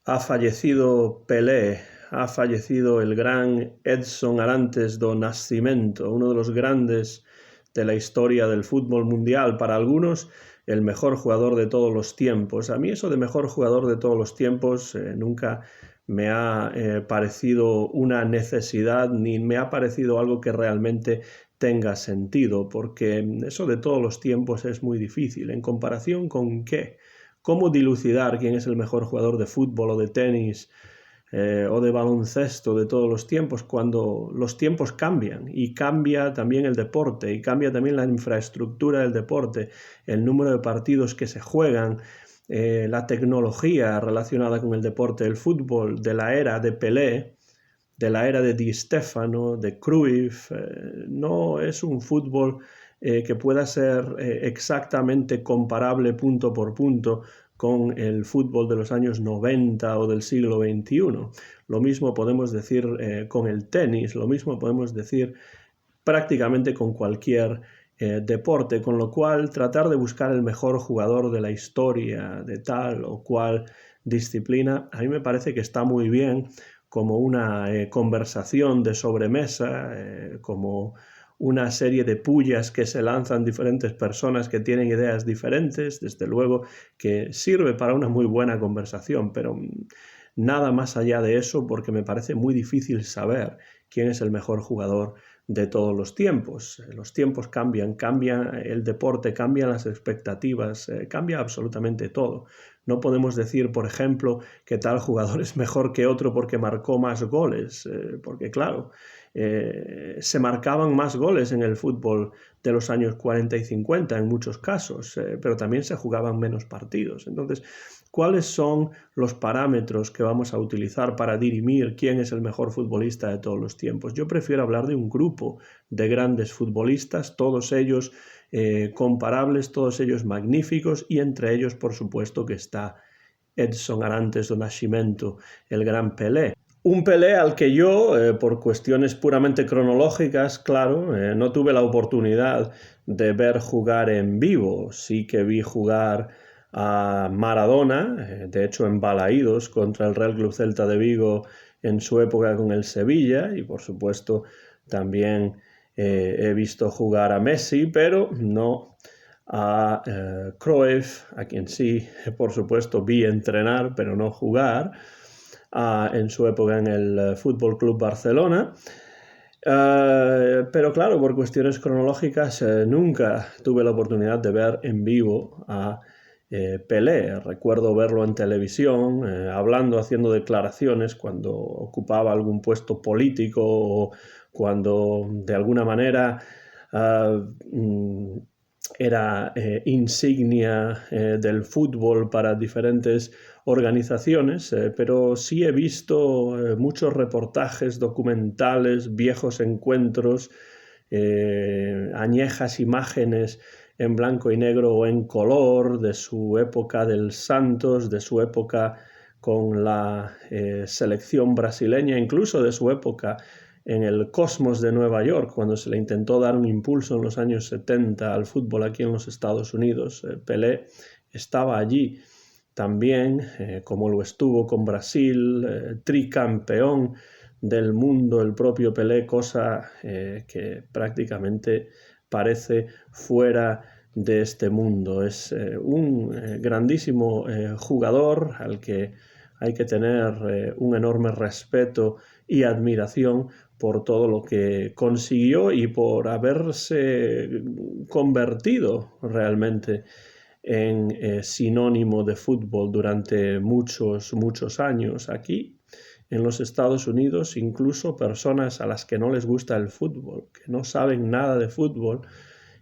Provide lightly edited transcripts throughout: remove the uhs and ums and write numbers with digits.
Ha fallecido Pelé, ha fallecido el gran Edson Arantes do Nascimento, uno de los grandes de la historia del fútbol mundial. Para algunos, el mejor jugador de todos los tiempos. A mí eso de mejor jugador de todos los tiempos nunca me ha parecido una necesidad, ni me ha parecido algo que realmente tenga sentido, porque eso de todos los tiempos es muy difícil. ¿En comparación con qué? ¿Cómo dilucidar quién es el mejor jugador de fútbol o de tenis o de baloncesto de todos los tiempos cuando los tiempos cambian y cambia también el deporte y cambia también la infraestructura del deporte, el número de partidos que se juegan, la tecnología relacionada con el deporte, el fútbol de la era de Pelé, de la era de Di Stéfano, de Cruyff, no es un fútbol que pueda ser exactamente comparable punto por punto con el fútbol de los años 90 o del siglo XXI. Lo mismo podemos decir con el tenis, lo mismo podemos decir prácticamente con cualquier deporte, con lo cual tratar de buscar el mejor jugador de la historia de tal o cual disciplina, a mí me parece que está muy bien como una conversación de sobremesa, como una serie de pullas que se lanzan diferentes personas que tienen ideas diferentes, desde luego que sirve para una muy buena conversación, pero nada más allá de eso porque me parece muy difícil saber quién es el mejor jugador de todos los tiempos. Los tiempos cambian, cambia el deporte, cambian las expectativas, cambia absolutamente todo. No podemos decir, por ejemplo, que tal jugador es mejor que otro porque marcó más goles, porque claro, se marcaban más goles en el fútbol de los años 40 y 50 en muchos casos, pero también se jugaban menos partidos. Entonces, ¿cuáles son los parámetros que vamos a utilizar para dirimir quién es el mejor futbolista de todos los tiempos? Yo prefiero hablar de un grupo de grandes futbolistas, todos ellos comparables, todos ellos magníficos, y entre ellos, por supuesto, que está Edson Arantes do Nascimento, el gran Pelé. Un Pelé al que yo, por cuestiones puramente cronológicas, claro, no tuve la oportunidad de ver jugar en vivo. Sí que vi jugar a Maradona, de hecho en Balaídos contra el Real Club Celta de Vigo en su época con el Sevilla, y por supuesto también he visto jugar a Messi, pero no a Cruyff, a quien sí, por supuesto, vi entrenar, pero no jugar, en su época en el Fútbol Club Barcelona. Pero claro, por cuestiones cronológicas nunca tuve la oportunidad de ver en vivo a Pelé. Recuerdo verlo en televisión, hablando, haciendo declaraciones cuando ocupaba algún puesto político o cuando de alguna manera era insignia del fútbol para diferentes organizaciones, pero sí he visto muchos reportajes, documentales, viejos encuentros, añejas imágenes en blanco y negro o en color de su época del Santos, de su época con la selección brasileña, incluso de su época en el Cosmos de Nueva York, cuando se le intentó dar un impulso en los años 70 al fútbol aquí en los Estados Unidos. Pelé estaba allí también, como lo estuvo con Brasil, tricampeón del mundo, el propio Pelé, cosa que prácticamente parece fuera de este mundo. Es un grandísimo jugador al que hay que tener un enorme respeto y admiración por todo lo que consiguió y por haberse convertido realmente en sinónimo de fútbol durante muchos años. Aquí en los Estados Unidos, incluso personas a las que no les gusta el fútbol, que no saben nada de fútbol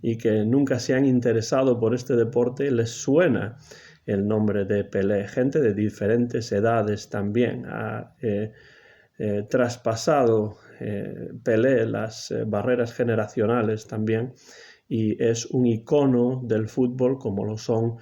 y que nunca se han interesado por este deporte, les suena el nombre de Pelé. Gente de diferentes edades también ha traspasado Pelé las barreras generacionales también, y es un icono del fútbol como lo son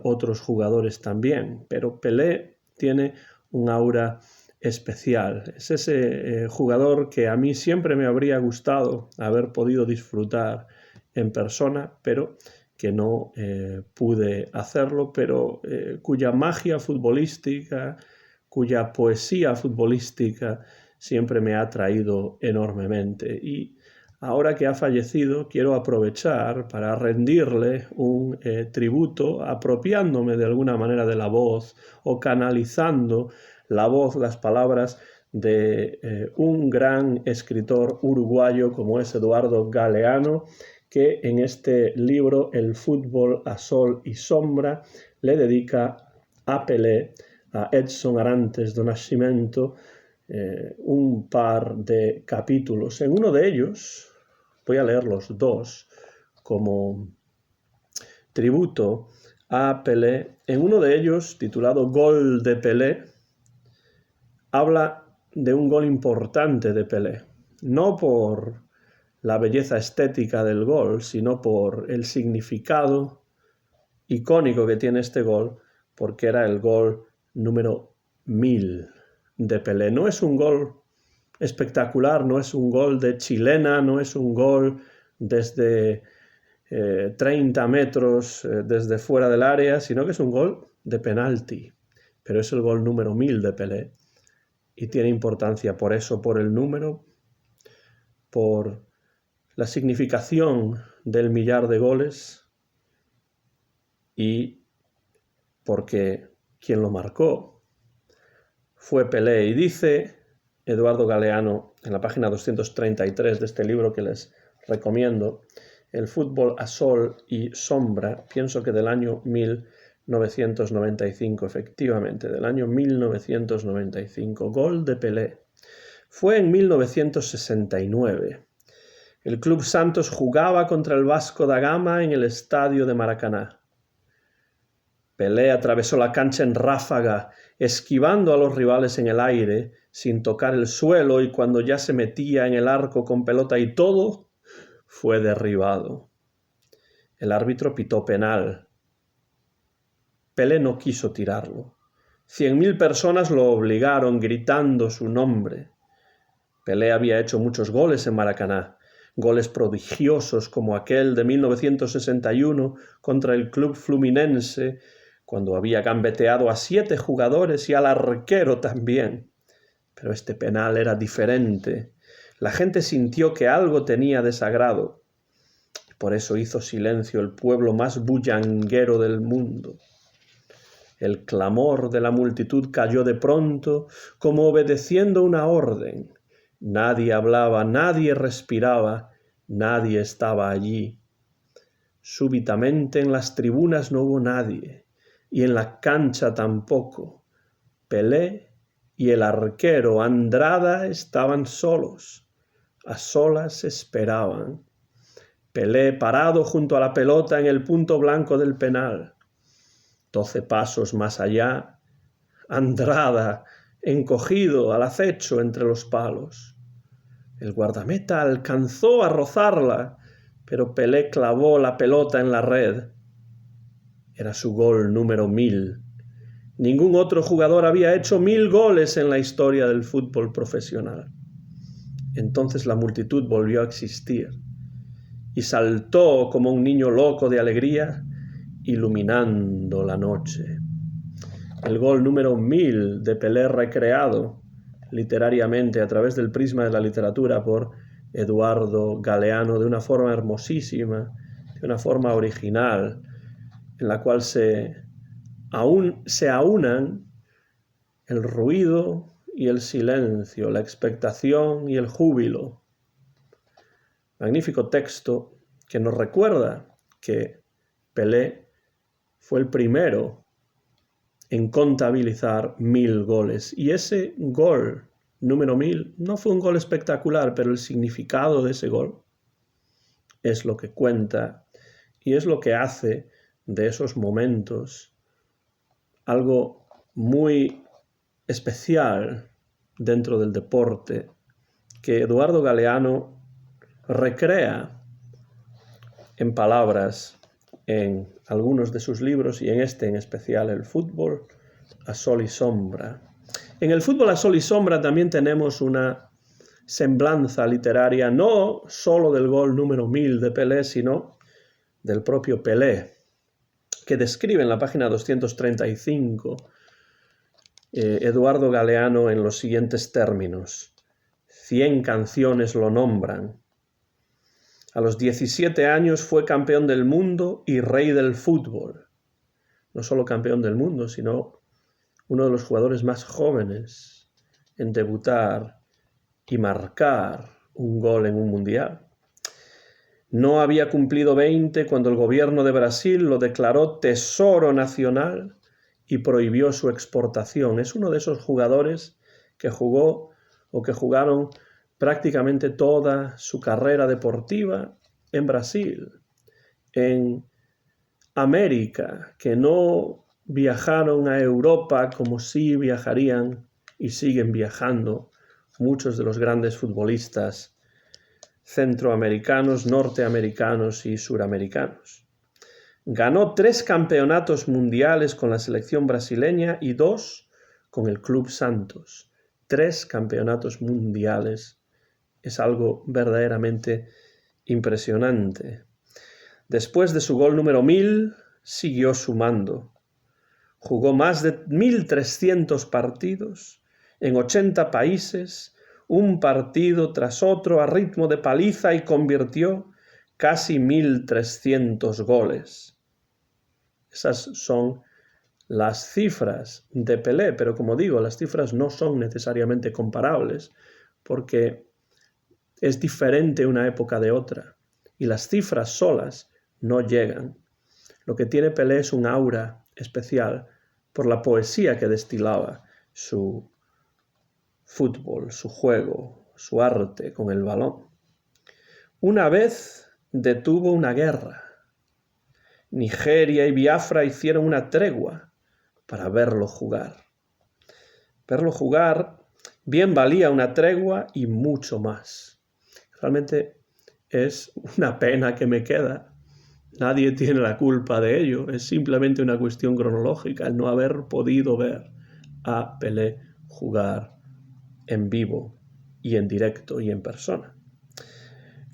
otros jugadores también. Pero Pelé tiene un aura especial. Es ese jugador que a mí siempre me habría gustado haber podido disfrutar en persona, pero que no pude hacerlo, pero cuya magia futbolística, cuya poesía futbolística siempre me ha atraído enormemente. Y ahora que ha fallecido, quiero aprovechar para rendirle un tributo, apropiándome de alguna manera de la voz o canalizando la voz, las palabras de un gran escritor uruguayo como es Eduardo Galeano, que en este libro, El fútbol a sol y sombra, le dedica a Pelé, a Edson Arantes do Nascimento, un par de capítulos. En uno de ellos, voy a leer los dos como tributo a Pelé. En uno de ellos, titulado Gol de Pelé, habla de un gol importante de Pelé, no por la belleza estética del gol, sino por el significado icónico que tiene este gol, porque era el gol número 1000 de Pelé. No es un gol espectacular, no es un gol de chilena, no es un gol desde 30 metros desde fuera del área, sino que es un gol de penalti, pero es el gol número 1000 de Pelé y tiene importancia por eso, por el número, por la significación del millar de goles y porque quien lo marcó fue Pelé. Y dice Eduardo Galeano en la página 233 de este libro que les recomiendo, El fútbol a sol y sombra, pienso que del año 1995, efectivamente, del año 1995, gol de Pelé. Fue en 1969. El Club Santos jugaba contra el Vasco da Gama en el estadio de Maracaná. Pelé atravesó la cancha en ráfaga, esquivando a los rivales en el aire, sin tocar el suelo, y cuando ya se metía en el arco con pelota y todo, fue derribado. El árbitro pitó penal. Pelé no quiso tirarlo. 100.000 personas lo obligaron, gritando su nombre. Pelé había hecho muchos goles en Maracaná, goles prodigiosos como aquel de 1961 contra el Club Fluminense, cuando había gambeteado a 7 jugadores y al arquero también. Pero este penal era diferente. La gente sintió que algo tenía de sagrado. Por eso hizo silencio el pueblo más bullanguero del mundo. El clamor de la multitud cayó de pronto, como obedeciendo una orden. Nadie hablaba, nadie respiraba, nadie estaba allí. Súbitamente en las tribunas no hubo nadie, y en la cancha tampoco. Pelé y el arquero Andrada estaban solos, a solas esperaban. Pelé parado junto a la pelota en el punto blanco del penal. 12 pasos más allá, Andrada encogido al acecho entre los palos. El guardameta alcanzó a rozarla, pero Pelé clavó la pelota en la red. Era su gol número 1000. Ningún otro jugador había hecho 1000 goles en la historia del fútbol profesional. Entonces la multitud volvió a existir y saltó como un niño loco de alegría, iluminando la noche. El gol número 1000 de Pelé recreado literariamente a través del prisma de la literatura por Eduardo Galeano de una forma hermosísima, de una forma original, en la cual se aunan el ruido y el silencio, la expectación y el júbilo. Magnífico texto que nos recuerda que Pelé fue el primero en contabilizar 1000 goles. Y ese gol número 1000 no fue un gol espectacular, pero el significado de ese gol es lo que cuenta y es lo que hace de esos momentos algo muy especial dentro del deporte que Eduardo Galeano recrea en palabras en algunos de sus libros y en este en especial, El fútbol a sol y sombra. En El fútbol a sol y sombra también tenemos una semblanza literaria no solo del gol número 1000 de Pelé, sino del propio Pelé, que describe en la página 235 Eduardo Galeano en los siguientes términos: 100 canciones lo nombran. A los 17 años fue campeón del mundo y rey del fútbol. No solo campeón del mundo, sino uno de los jugadores más jóvenes en debutar y marcar un gol en un mundial. No había cumplido 20 cuando el gobierno de Brasil lo declaró tesoro nacional y prohibió su exportación. Es uno de esos jugadores que jugó o que jugaron prácticamente toda su carrera deportiva en Brasil, en América, que no viajaron a Europa como sí viajarían y siguen viajando muchos de los grandes futbolistas centroamericanos, norteamericanos y suramericanos. Ganó 3 campeonatos mundiales con la selección brasileña y 2 con el Club Santos. 3 campeonatos mundiales. Es algo verdaderamente impresionante. Después de su gol número 1000, siguió sumando. Jugó más de 1300 partidos en 80 países, un partido tras otro a ritmo de paliza, y convirtió casi 1300 goles. Esas son las cifras de Pelé, pero como digo, las cifras no son necesariamente comparables, porque es diferente una época de otra, y las cifras solas no llegan. Lo que tiene Pelé es un aura especial por la poesía que destilaba su fútbol, su juego, su arte con el balón. Una vez detuvo una guerra. Nigeria y Biafra hicieron una tregua para verlo jugar. Verlo jugar bien valía una tregua y mucho más. Realmente es una pena que me queda. Nadie tiene la culpa de ello. Es simplemente una cuestión cronológica, el no haber podido ver a Pelé jugar en vivo y en directo y en persona.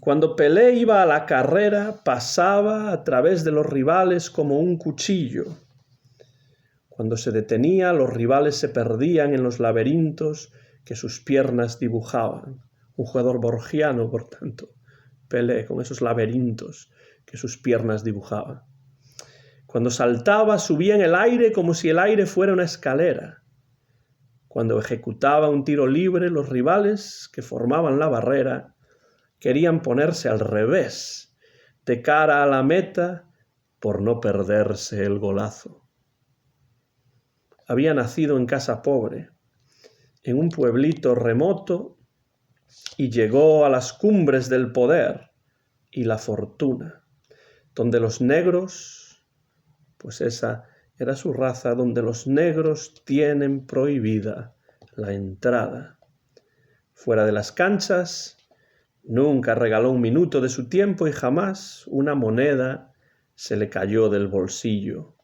Cuando Pelé iba a la carrera, pasaba a través de los rivales como un cuchillo. Cuando se detenía, los rivales se perdían en los laberintos que sus piernas dibujaban. Un jugador borgiano, por tanto, Pelé, con esos laberintos que sus piernas dibujaban. Cuando saltaba, subía en el aire como si el aire fuera una escalera. Cuando ejecutaba un tiro libre, los rivales que formaban la barrera querían ponerse al revés, de cara a la meta, por no perderse el golazo. Había nacido en casa pobre, en un pueblito remoto, y llegó a las cumbres del poder y la fortuna, donde los negros, pues esa era su raza, donde los negros tienen prohibida la entrada. Fuera de las canchas, nunca regaló un minuto de su tiempo y jamás una moneda se le cayó del bolsillo.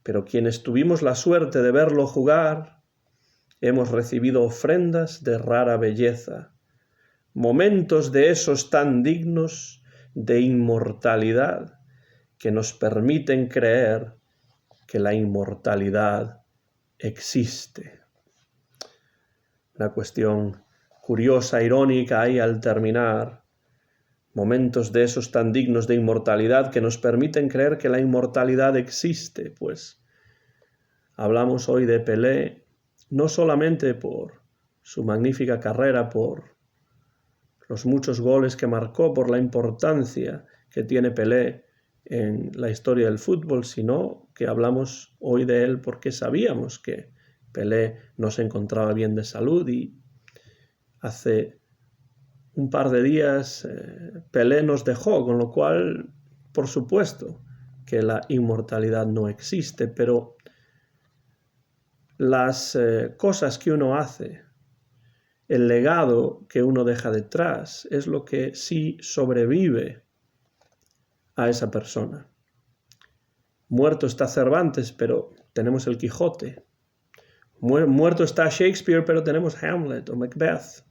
Pero quienes tuvimos la suerte de verlo jugar, hemos recibido ofrendas de rara belleza, momentos de esos tan dignos de inmortalidad que nos permiten creer que la inmortalidad existe. Una cuestión curiosa, irónica ahí al terminar. Momentos de esos tan dignos de inmortalidad que nos permiten creer que la inmortalidad existe. Pues hablamos hoy de Pelé, no solamente por su magnífica carrera, por los muchos goles que marcó, por la importancia que tiene Pelé en la historia del fútbol, sino que hablamos hoy de él porque sabíamos que Pelé no se encontraba bien de salud, y hace un par de días Pelé nos dejó, con lo cual, por supuesto, que la inmortalidad no existe, pero las cosas que uno hace, el legado que uno deja detrás, es lo que sí sobrevive a esa persona. Muerto está Cervantes, pero tenemos el Quijote. Muerto está Shakespeare, pero tenemos Hamlet o Macbeth.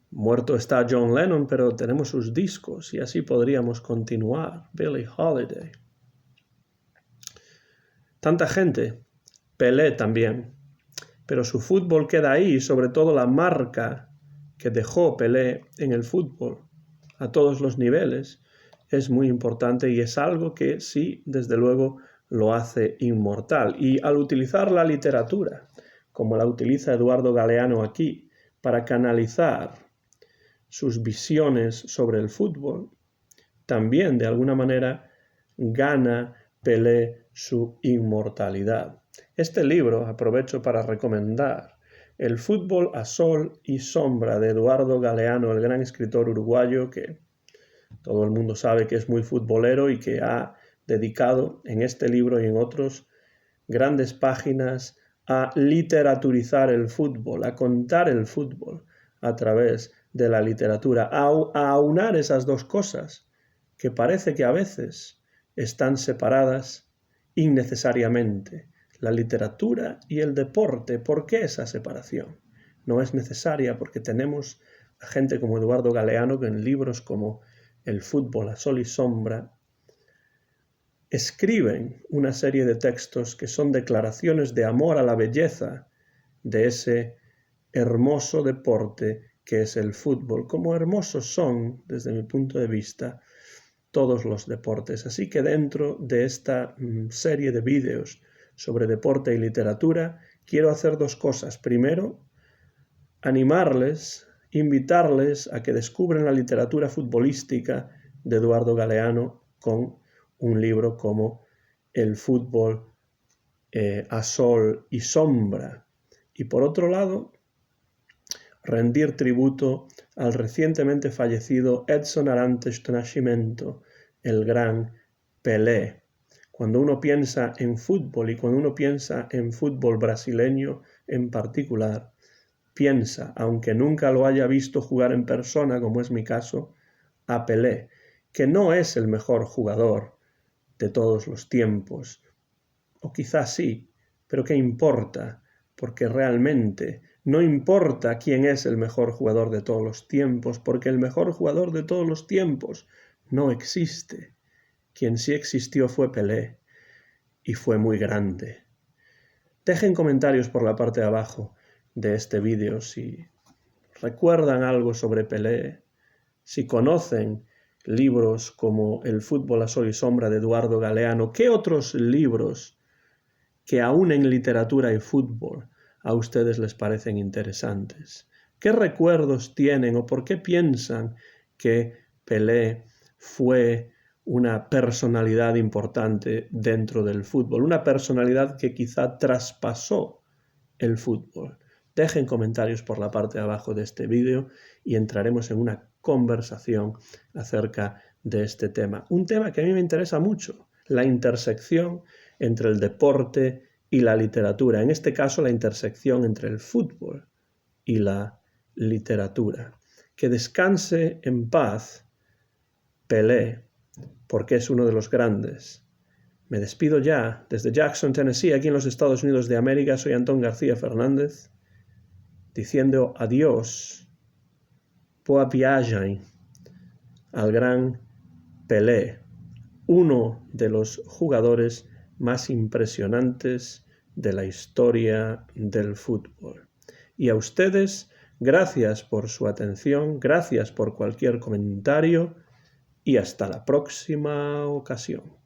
Muerto está John Lennon, pero tenemos sus discos, y así podríamos continuar. Billie Holiday. Tanta gente, Pelé también, pero su fútbol queda ahí, sobre todo la marca que dejó Pelé en el fútbol a todos los niveles es muy importante y es algo que sí, desde luego, lo hace inmortal. Y al utilizar la literatura, como la utiliza Eduardo Galeano aquí, para canalizar sus visiones sobre el fútbol, también de alguna manera gana Pelé su inmortalidad. Este libro aprovecho para recomendar El fútbol a sol y sombra de Eduardo Galeano, el gran escritor uruguayo que todo el mundo sabe que es muy futbolero y que ha dedicado en este libro y en otros grandes páginas a literaturizar el fútbol, a contar el fútbol a través de la literatura, a aunar esas dos cosas que parece que a veces están separadas innecesariamente, la literatura y el deporte. ¿Por qué esa separación? No es necesaria porque tenemos a gente como Eduardo Galeano que en libros como El fútbol a sol y sombra escriben una serie de textos que son declaraciones de amor a la belleza de ese hermoso deporte que es el fútbol, como hermosos son, desde mi punto de vista, todos los deportes. Así que dentro de esta serie de vídeos sobre deporte y literatura, quiero hacer dos cosas. Primero, animarles, invitarles a que descubran la literatura futbolística de Eduardo Galeano con un libro como El fútbol a sol y sombra. Y por otro lado, rendir tributo al recientemente fallecido Edson Arantes do Nascimento, el gran Pelé. Cuando uno piensa en fútbol y cuando uno piensa en fútbol brasileño en particular, piensa, aunque nunca lo haya visto jugar en persona, como es mi caso, a Pelé, que no es el mejor jugador de todos los tiempos, o quizás sí, pero ¿qué importa? Porque realmente no importa quién es el mejor jugador de todos los tiempos, porque el mejor jugador de todos los tiempos no existe. Quien sí existió fue Pelé, y fue muy grande. Dejen comentarios por la parte de abajo de este vídeo si recuerdan algo sobre Pelé, si conocen libros como El fútbol a sol y sombra de Eduardo Galeano, ¿qué otros libros que aún en literatura y fútbol a ustedes les parecen interesantes? ¿Qué recuerdos tienen o por qué piensan que Pelé fue una personalidad importante dentro del fútbol? Una personalidad que quizá traspasó el fútbol. Dejen comentarios por la parte de abajo de este vídeo y entraremos en una conversación acerca de este tema. Un tema que a mí me interesa mucho, la intersección entre el deporte y la literatura. En este caso, la intersección entre el fútbol y la literatura. Que descanse en paz Pelé, porque es uno de los grandes. Me despido ya desde Jackson, Tennessee, aquí en los Estados Unidos de América. Soy Antón García Fernández, diciendo adiós, boa viagem, al gran Pelé, uno de los jugadores más impresionantes de la historia del fútbol. Y a ustedes, gracias por su atención, gracias por cualquier comentario y hasta la próxima ocasión.